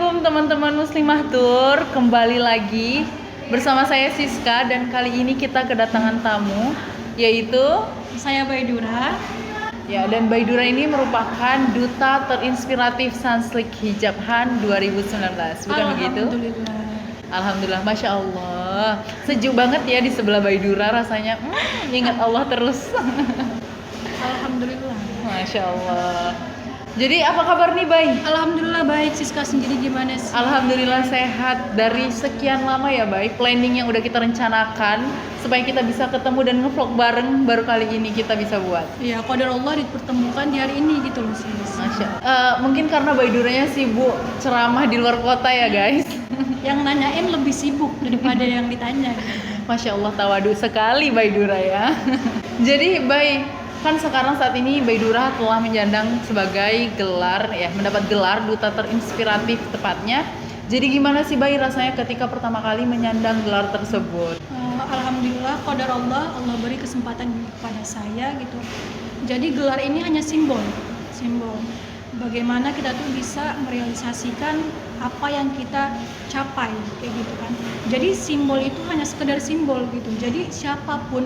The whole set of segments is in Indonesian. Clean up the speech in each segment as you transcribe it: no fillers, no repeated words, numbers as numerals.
Assalamualaikum teman-teman muslimah tur, kembali lagi bersama saya Siska dan kali ini kita kedatangan tamu yaitu Saya Baidura. ya, dan Baidura ini merupakan duta terinspiratif Sanslik Hijab Han 2019, bukan begitu? Alhamdulillah. Alhamdulillah, Masya Allah, sejuk banget ya di sebelah Baidura rasanya, ingat Allah terus. Alhamdulillah. Masya Allah. Jadi apa kabar nih Bay? Alhamdulillah baik. Siska sendiri gimana sih? Alhamdulillah sehat. Dari sekian lama ya Bay, planning yang udah kita rencanakan supaya kita bisa ketemu dan ngevlog bareng, baru kali ini kita bisa buat. Ya, qadar Allah dipertemukan di hari ini gitu loh sis. Mungkin karena Baiduranya sibuk ceramah di luar kota ya guys. Yang nanyain lebih sibuk daripada yang ditanya. Masya Allah, tawadu sekali Baidura ya. Jadi Bay, kan sekarang saat ini Baidura telah menyandang sebagai gelar ya, mendapat gelar duta terinspiratif tepatnya. Jadi gimana sih Bay rasanya ketika pertama kali menyandang gelar tersebut? Alhamdulillah qadar Allah beri kesempatan kepada saya gitu. Jadi gelar ini hanya simbol bagaimana kita tuh bisa merealisasikan apa yang kita capai kayak gitu kan. Jadi simbol itu hanya sekedar simbol gitu. Jadi siapapun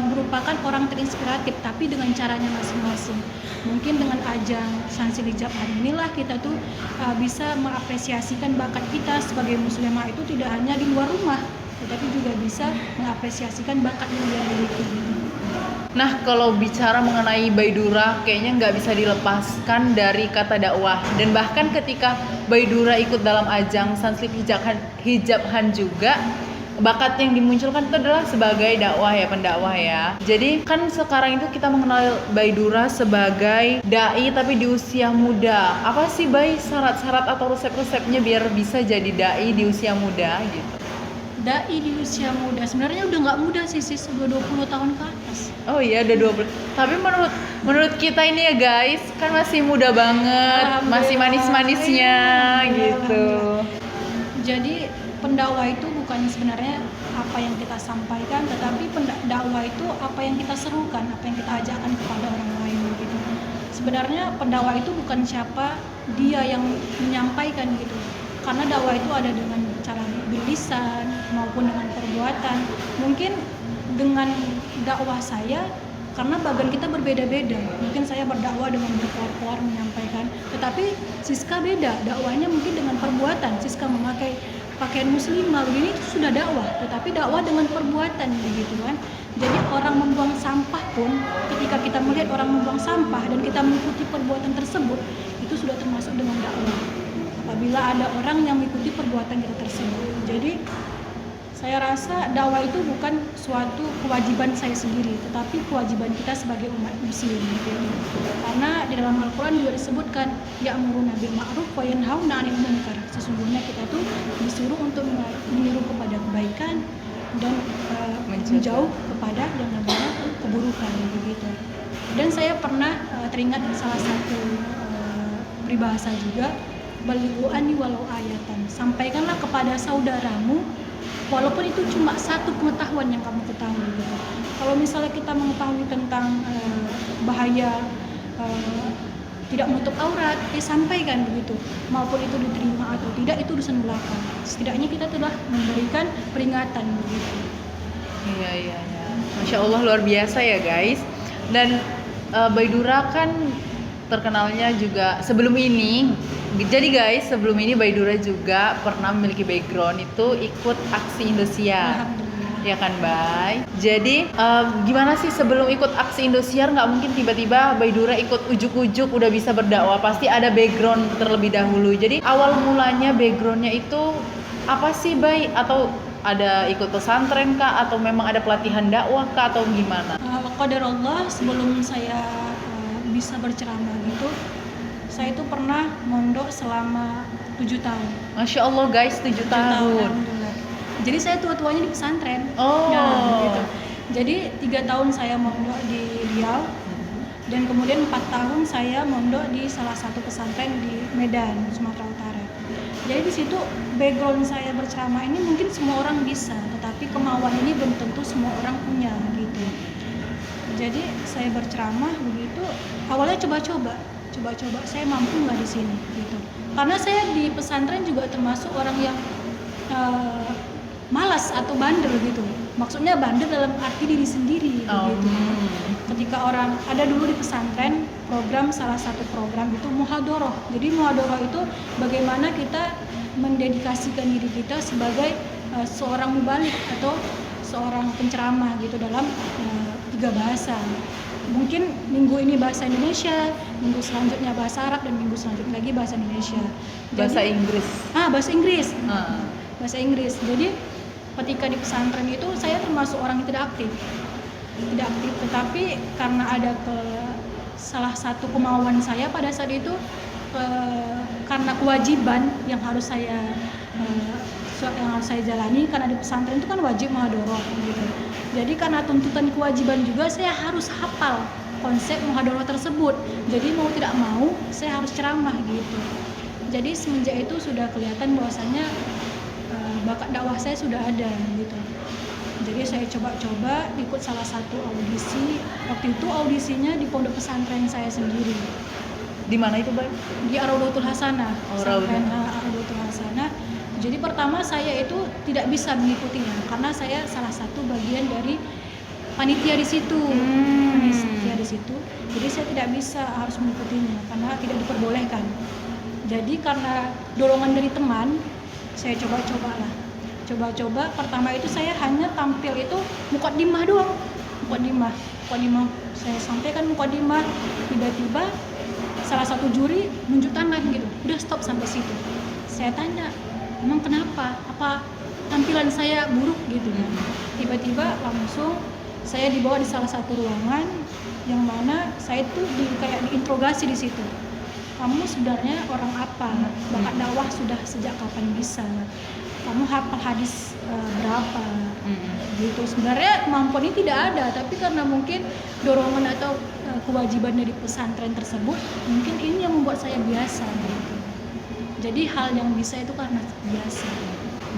merupakan orang terinspiratif tapi dengan caranya masing-masing. Mungkin dengan ajang Sanslik Hijab hari inilah kita tuh bisa mengapresiasikan bakat kita sebagai muslimah itu tidak hanya di luar rumah, tetapi juga bisa mengapresiasikan bakat yang dia miliki. Nah, kalau bicara mengenai Baidura, kayaknya nggak bisa dilepaskan dari kata dakwah. Dan bahkan ketika Baidura ikut dalam ajang Sanslik Hijab Han juga, bakat yang dimunculkan itu adalah sebagai dakwah ya, pendakwah ya. Jadi kan sekarang itu kita mengenal Baidura sebagai dai tapi di usia muda. Apa sih Bay syarat-syarat atau resep-resepnya biar bisa jadi dai di usia muda gitu? Dai di usia muda sebenarnya udah nggak muda sih, udah 20 tahun ke atas. Oh iya, udah 20. Tapi menurut kita ini ya guys, kan masih muda banget, masih manis-manisnya gitu. Jadi pendakwah itu bukan sebenarnya apa yang kita sampaikan, tetapi pendakwah itu apa yang kita serukan, apa yang kita ajarkan kepada orang lain gitu. Sebenarnya pendakwah itu bukan siapa dia yang menyampaikan gitu. Karena dakwah itu ada dengan cara berlisan maupun dengan perbuatan. Mungkin dengan dakwah saya, karena bagian kita berbeda-beda. Mungkin saya berdakwah dengan berkoar-koar menyampaikan, tetapi Siska beda, dakwahnya mungkin dengan perbuatan. Siska memakai pakaian muslimah, ini itu sudah dakwah, tetapi dakwah dengan perbuatan begitu kan. Jadi orang membuang sampah pun, ketika kita melihat orang membuang sampah dan kita mengikuti perbuatan tersebut, itu sudah termasuk dengan dakwah. Apabila ada orang yang mengikuti perbuatan kita tersebut. Jadi saya rasa dakwah itu bukan suatu kewajiban saya sendiri, tetapi kewajiban kita sebagai umat muslim gitu. Karena di dalam Al-Quran juga disebutkan ya'muruna bil ma'ruf wa yanhauna 'anil munkar. Sesungguhnya kita tuh disuruh untuk menyuruh kepada kebaikan dan menjauh kepada yang namanya keburukan begitu. Dan saya pernah teringat salah satu peribahasa juga, balighu anni walau ayatan, sampaikanlah kepada saudaramu walaupun itu cuma satu pengetahuan yang kamu ketahui gitu. Kalau misalnya kita mengetahui tentang bahaya tidak menutup aurat, sampaikan begitu. Maupun itu diterima atau tidak, itu urusan belakang. Setidaknya kita telah memberikan peringatan begitu. Iya. Masya Allah, luar biasa ya guys. Dan Baidura kan terkenalnya juga sebelum ini. Jadi guys, sebelum ini Baidura juga pernah memiliki background itu ikut aksi Indosiar. Ya kan Bay? Jadi gimana sih sebelum ikut aksi Indosiar, nggak mungkin tiba-tiba Baidura ikut ujuk-ujuk udah bisa berdakwah, pasti ada background terlebih dahulu. Jadi awal mulanya backgroundnya itu apa sih Bay? Atau ada ikut pesantren kah? Atau memang ada pelatihan dakwah kah? Atau gimana? Qadar Allah, sebelum saya bisa berceramah gitu, saya itu pernah mondok selama 7 tahun. Masya Allah guys, 7 tahun. Jadi saya tua-tuanya di pesantren. Gitu. Jadi 3 tahun saya mondok di Riau, dan kemudian 4 tahun saya mondok di salah satu pesantren di Medan, Sumatera Utara. Jadi di situ background saya berceramah ini mungkin semua orang bisa, tetapi kemauan ini belum tentu semua orang punya gitu. Jadi saya berceramah begitu, awalnya coba-coba. Jadi saya berceramah, coba-coba saya mampu nggak di sini gitu. Karena saya di pesantren juga termasuk orang yang malas atau bandel gitu. Maksudnya bandel dalam arti diri sendiri begitu. Ketika orang ada dulu di pesantren salah satu program itu muhadharah. Jadi muhadharah itu bagaimana kita mendedikasikan diri kita sebagai seorang mubalik atau seorang penceramah gitu dalam 3 bahasa. Mungkin minggu ini bahasa Indonesia, minggu selanjutnya bahasa Arab, dan minggu selanjutnya lagi bahasa Indonesia. Bahasa Inggris. Bahasa Inggris. Bahasa Inggris. Jadi ketika di pesantren itu saya termasuk orang yang tidak aktif, tetapi karena ada salah satu kemauan saya pada saat itu, karena kewajiban yang harus saya jalani, karena di pesantren itu kan wajib muhadharah gitu. Jadi karena tuntutan kewajiban juga saya harus hafal konsep muhadharah tersebut. Jadi mau tidak mau saya harus ceramah gitu. Jadi semenjak itu sudah kelihatan bahwasannya bakat dakwah saya sudah ada gitu. Jadi saya coba-coba ikut salah satu audisi. Waktu itu audisinya di pondok pesantren saya sendiri. Di mana itu, Bay? Di Ar-Raudhatul Hasanah. Pesantren Ar-Raudhatul Hasanah. Jadi pertama saya itu tidak bisa mengikutinya karena saya salah satu bagian dari panitia di situ. Panitia di situ. Jadi saya tidak bisa harus mengikutinya karena tidak diperbolehkan. Jadi karena dorongan dari teman, saya coba-coba. Pertama itu saya hanya tampil itu muqaddimah doang. Muqaddimah. Saya sampaikan muqaddimah, tiba-tiba salah satu juri nunjuk tangan gitu. Udah stop sampai situ. Saya tanya, "Emang kenapa? Apa tampilan saya buruk gitu kan?" Tiba-tiba langsung saya dibawa di salah satu ruangan yang mana saya tuh kayak diinterogasi di situ. Kamu sebenarnya orang apa? Bakat dakwah sudah sejak kapan bisa? Kamu hafal hadis berapa? Gitu. Sebenarnya kemampuan ini tidak ada, tapi karena mungkin dorongan atau kewajiban dari pesantren tersebut, mungkin ini yang membuat saya biasa gitu. Jadi hal yang bisa itu karena biasa.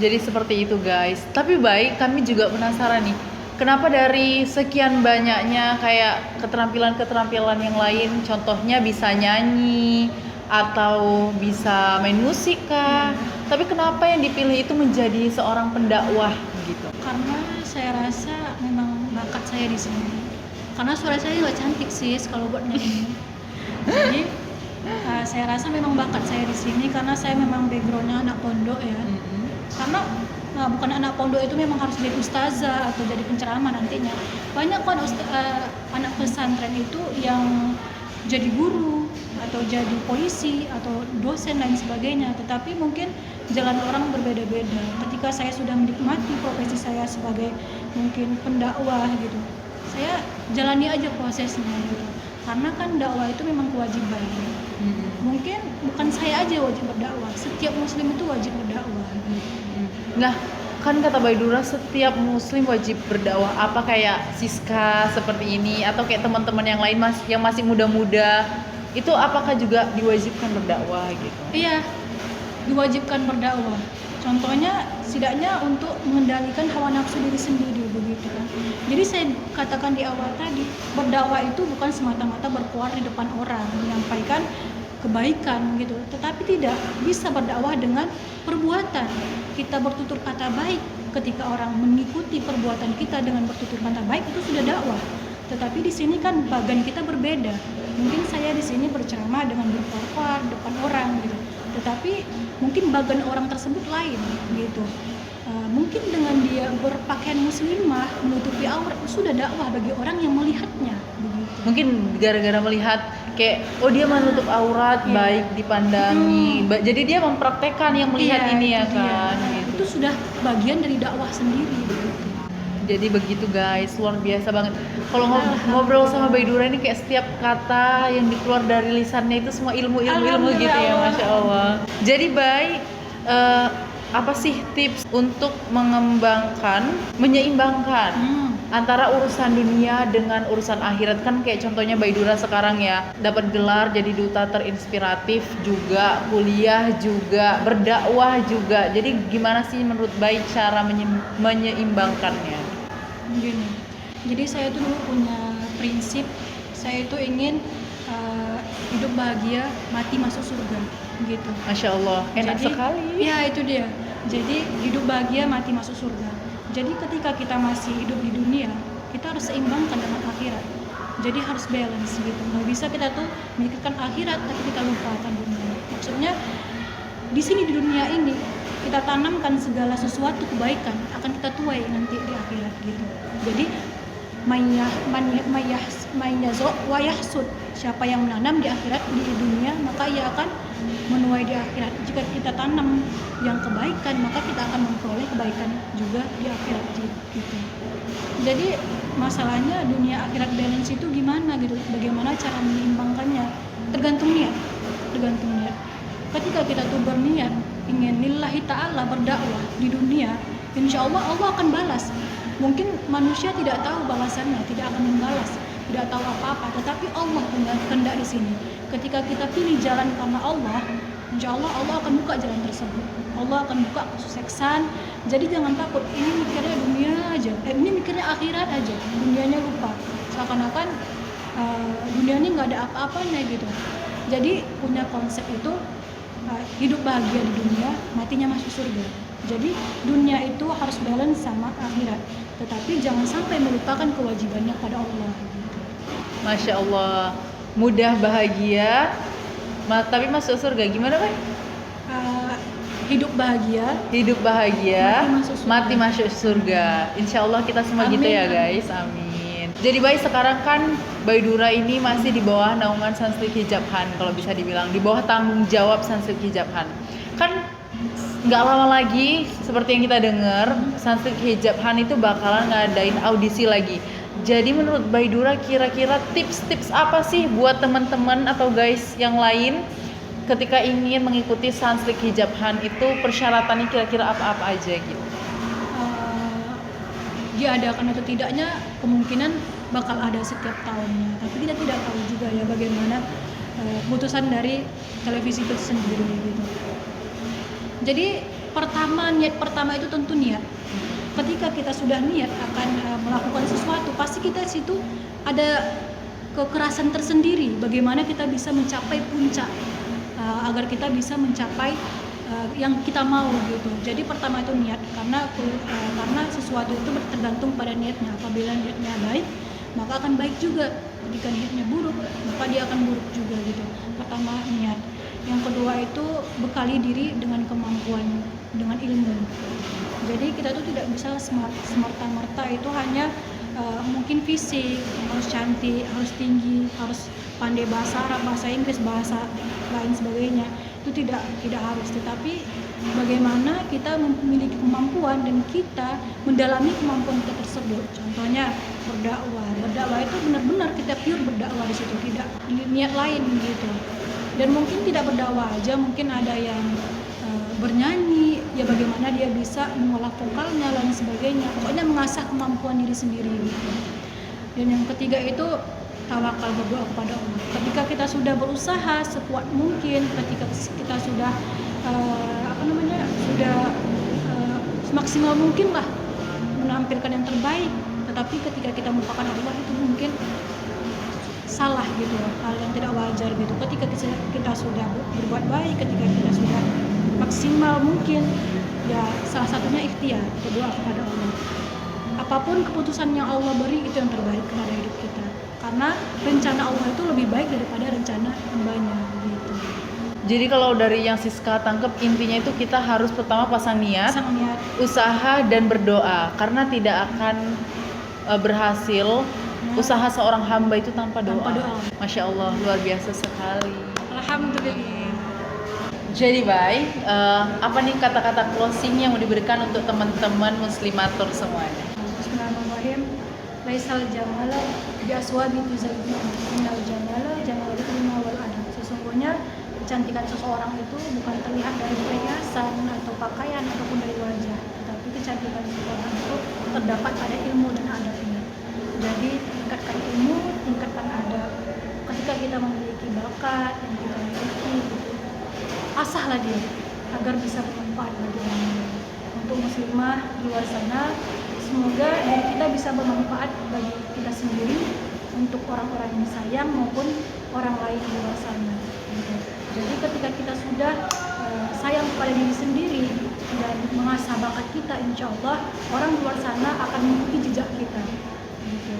Jadi seperti itu, guys. Tapi baik, kami juga penasaran nih. Kenapa dari sekian banyaknya kayak keterampilan-keterampilan yang lain, contohnya bisa nyanyi atau bisa main musik kah? Tapi kenapa yang dipilih itu menjadi seorang pendakwah gitu? Karena saya rasa memang bakat saya di sini. Karena suara saya nggak cantik sih kalau buat nyanyi. Jadi saya rasa memang bakat saya di sini karena saya memang backgroundnya anak pondok ya. Karena bukan anak pondok itu memang harus jadi ustazah atau jadi penceramah nantinya. Banyak kan anak pesantren itu yang jadi guru atau jadi polisi atau dosen dan sebagainya. Tetapi mungkin jalan orang berbeda-beda. Ketika saya sudah menikmati profesi saya sebagai mungkin pendakwah gitu, saya jalani aja prosesnya gitu. Karena kan dakwah itu memang kewajiban. Mungkin bukan saya aja wajib berdakwah, setiap muslim itu wajib berdakwah. Nah, kan kata Baidura setiap muslim wajib berdakwah. Apa kayak Siska seperti ini atau kayak teman-teman yang lain yang masih muda-muda, itu apakah juga diwajibkan berdakwah gitu? Iya, diwajibkan berdakwah. Contohnya setidaknya untuk mengendalikan hawa nafsu diri sendiri begitu kan. Jadi saya katakan di awal tadi, berdakwah itu bukan semata-mata berkuar di depan orang menyampaikan kebaikan gitu, tetapi tidak bisa berdakwah dengan perbuatan. Kita bertutur kata baik, ketika orang mengikuti perbuatan kita dengan bertutur kata baik itu sudah dakwah. Tetapi di sini kan bagan kita berbeda. Mungkin saya di sini berceramah dengan berkuar depan orang gitu, tetapi mungkin bagan orang tersebut lain gitu. Mungkin dengan dia berpakaian muslimah menutupi aurat sudah dakwah bagi orang yang melihatnya begitu. Mungkin gara-gara melihat kayak dia menutup aurat baik dipandangi. Jadi dia mempraktekkan yang melihat ini ya kan. Gitu. Itu sudah bagian dari dakwah sendiri begitu. Jadi begitu guys, luar biasa banget. Kalau ngobrol sama Baidura ini kayak setiap kata yang dikeluar dari lisannya itu semua ilmu gitu ya, Masya Allah. Jadi apa sih tips untuk menyeimbangkan antara urusan dunia dengan urusan akhirat? Kan kayak contohnya Baidura sekarang ya, dapat gelar jadi duta terinspiratif juga, kuliah juga, berdakwah juga. Jadi gimana sih menurut Bay cara menyeimbangkannya? Gini, jadi saya tuh dulu punya prinsip, saya itu ingin hidup bahagia, mati masuk surga, gitu. Masya Allah, enak Jadi, sekali. ya itu dia. Jadi hidup bahagia, mati masuk surga. Jadi ketika kita masih hidup di dunia, kita harus seimbangkan dengan akhirat. Jadi harus balance gitu. Nggak bisa kita tuh memikirkan akhirat tapi kita lupakan dunia. Maksudnya di sini di dunia ini kita tanamkan segala sesuatu kebaikan akan kita tuai nanti di akhirat gitu. Jadi wayahsud, siapa yang menanam di akhirat di dunia maka ia akan menuai di akhirat. Jika kita tanam yang kebaikan maka kita akan memperoleh kebaikan juga di akhirat gitu. Jadi masalahnya dunia akhirat balance itu gimana gitu, bagaimana cara menyeimbangkannya, tergantung niat. Ketika kita tuh berniat ingin lillahi ta'ala berdakwah di dunia, insya Allah Allah akan balas. Mungkin manusia tidak tahu balasannya, tidak akan membalas, tidak tahu apa-apa, tetapi Allah kehendak di sini. Ketika kita pilih jalan karena Allah, insya Allah Allah akan buka jalan tersebut. Allah akan buka kesuksesan. Jadi jangan takut, ini mikirnya dunia aja, ini mikirnya akhirat aja, dunianya lupa. Seakan-akan dunia ini nggak ada apa-apanya gitu. Jadi punya konsep itu hidup bahagia di dunia, matinya masuk surga. Jadi dunia itu harus balance sama akhirat, tetapi jangan sampai melupakan kewajibannya pada Allah. Masya Allah, mudah bahagia, tapi masuk surga. Gimana, Pak? Hidup bahagia, mati masuk surga. Insya Allah kita semua Amin, gitu ya amin. guys, amin. Jadi baik, sekarang kan Baidura ini masih di bawah naungan Sanslit Hijabhan, kalau bisa dibilang di bawah tanggung jawab Sanslit Hijabhan. Kan nggak lama lagi seperti yang kita dengar, Sanslit Hijabhan itu bakalan ngadain audisi lagi. Jadi menurut Baidura kira-kira tips-tips apa sih buat teman-teman atau guys yang lain ketika ingin mengikuti Sanslit Hijabhan itu, persyaratannya kira-kira apa-apa aja gitu? Diadakan atau tidaknya kemungkinan bakal ada setiap tahunnya, tapi kita tidak tahu juga ya bagaimana putusan dari televisi itu sendiri gitu. Jadi niat pertama itu tentu niat. Ketika kita sudah niat akan melakukan sesuatu, pasti kita situ ada kekerasan tersendiri bagaimana kita bisa mencapai puncak, agar kita bisa mencapai yang kita mau gitu. Jadi pertama itu niat, karena sesuatu itu tergantung pada niatnya. Apabila niatnya baik, maka akan baik juga. Ketika niatnya buruk, maka dia akan buruk juga gitu. Pertama niat. Yang kedua itu bekali diri dengan kemampuan, dengan ilmu. Jadi kita tuh tidak bisa semerta-merta itu hanya mungkin fisik, harus cantik, harus tinggi, harus pandai bahasa Arab, bahasa Inggris, bahasa lain sebagainya. Itu tidak harus, tetapi bagaimana kita memiliki kemampuan dan kita mendalami kemampuan kita tersebut. Contohnya berdakwah itu benar-benar kita pure berdakwah di situ, tidak niat lain gitu. Dan mungkin tidak berdakwah aja, mungkin ada yang bernyanyi, ya bagaimana dia bisa mengolah vokalnya dan sebagainya. Pokoknya mengasah kemampuan diri sendiri gitu. Dan yang ketiga itu tawakal, berdoa kepada Allah. Ketika kita sudah berusaha sekuat mungkin, ketika kita sudah semaksimal mungkin lah menampilkan yang terbaik, tetapi ketika kita melupakan Allah itu mungkin salah gitu, hal yang tidak wajar gitu. Ketika kita sudah berbuat baik, ketika kita sudah maksimal mungkin, ya salah satunya ikhtiar, berdoa kepada Allah. Apapun keputusan yang Allah beri itu yang terbaik kepada hidup kita, karena rencana Allah itu lebih baik daripada rencana hambanya gitu. Jadi kalau dari yang Siska tangkep, intinya itu kita harus pertama pasang niat, usaha dan berdoa, karena tidak akan berhasil usaha seorang hamba itu tanpa doa. Masya Allah, luar biasa sekali. Alhamdulillah. Jadi baik, apa nih kata-kata closing yang mau diberikan untuk teman-teman muslimatur semuanya? Bismillahirrahmanirrahim. Laisal jamala bi aswabi tuzayyinu, innal jamala jamalul ilmi wal adab. Sesungguhnya kecantikan seseorang itu bukan terlihat dari perhiasan atau pakaian ataupun dari wajah, tetapi kecantikan seseorang itu terdapat pada ilmu dan adabnya. Jadi tingkatkan ilmu, tingkatkan adab. Ketika kita memiliki bakat yang kita miliki, asahlah dia agar bisa bermanfaat bagi orang lain. Untuk muslimah di luar sana, semoga diri kita bisa bermanfaat bagi kita sendiri, untuk orang-orang yang sayang maupun orang lain di luar sana gitu. Jadi ketika kita sudah sayang kepada diri sendiri dan mengasah bakat kita, insya Allah orang di luar sana akan mengikuti jejak kita gitu.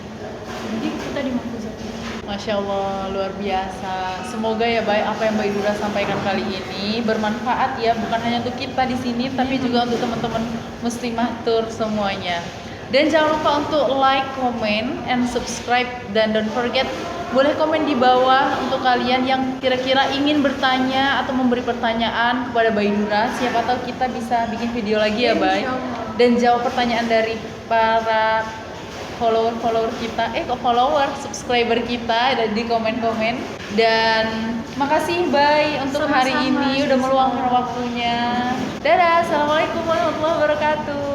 Jadi kita di Mahfuzatullah. Masya Allah, luar biasa. Semoga ya baik apa yang Mbak Idura sampaikan kali ini bermanfaat ya, bukan hanya untuk kita di sini, tapi juga untuk teman-teman muslimah tur semuanya. Dan jangan lupa untuk like, comment, and subscribe. Dan don't forget, boleh komen di bawah untuk kalian yang kira-kira ingin bertanya atau memberi pertanyaan kepada Mbak Idura. Siapa tahu kita bisa bikin video lagi ya, Bay. Dan jawab pertanyaan dari para follower kita, subscriber kita ada di komen-komen. Dan makasih Bay untuk hari Sama-sama, ini udah meluangkan waktunya. Dadah, assalamualaikum warahmatullahi wabarakatuh.